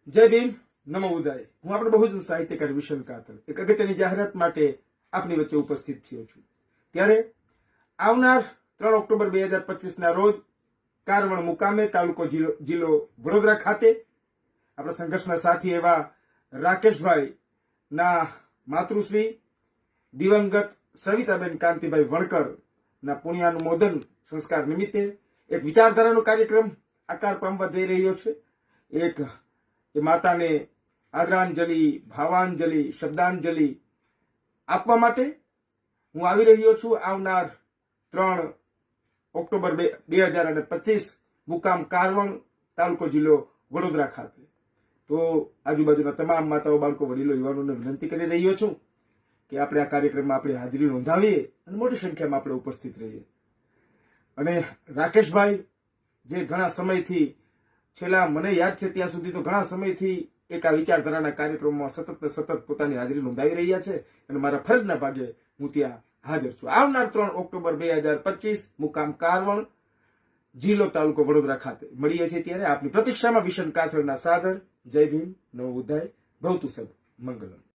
જય ભીમ, નમો ઉદય। હું આપણે બહુજન સાહિત્યકાર વિશન કાતર એક અગત્યની જાહેરાત માટે આપની વચ્ચે ઉપસ્થિત થયો છું। ત્યારે આવનાર 3 ઓક્ટોબર 2025 ના રોજ કારવણ મુકામે તાલુકો જિલ્લો વડોદરા ખાતે આપણા સંઘર્ષના સાથી એવા રાકેશભાઈ ના માતૃશ્રી દિવંગત સવિતાબેન કાંતિભાઈ વણકર ના પુણ્યાનુમોદન સંસ્કાર નિમિત્તે એક વિચારધારાનો કાર્યક્રમ આકાર પામવા જઈ રહ્યો છે। એક એ માતાને આદરાંજલિ, ભાવાંજલિ, શબ્દાંજલિ આપવા માટે હું આવી રહ્યો છું। આવનાર 3 ઓક્ટોબર 2025 મુકામ કારવણ તાલુકો જિલ્લો વડોદરા ખાતે। તો આજુબાજુના તમામ માતાઓ, બાળકો, વડીલો, યુવાનોને વિનંતી કરી રહ્યો છું કે આપણે આ કાર્યક્રમમાં આપણે હાજરી નોંધાવીએ અને મોટી સંખ્યામાં આપણે ઉપસ્થિત રહીએ। અને રાકેશભાઈ જે ઘણા સમયથી છેલ્લા મને યાદ છે ત્યાં સુધી તો ઘણા સમયથી એક આ વિચારધારાના કાર્યક્રમમાં સતત પોતાની હાજરી નોંધાવી રહ્યા છે અને મારા ફરજના ભાગે હું ત્યાં હાજર છું। આવનાર 3 ઓક્ટોબર 2025 મુકામ કારવણ જિલ્લો તાલુકો વડોદરા ખાતે મળીએ છીએ। ત્યારે આપની પ્રતીક્ષામાં વિશન કાથડના સાદર। જય ભીમ, નમો બુદ્ધાય, ભવતુ સબ મંગલમ।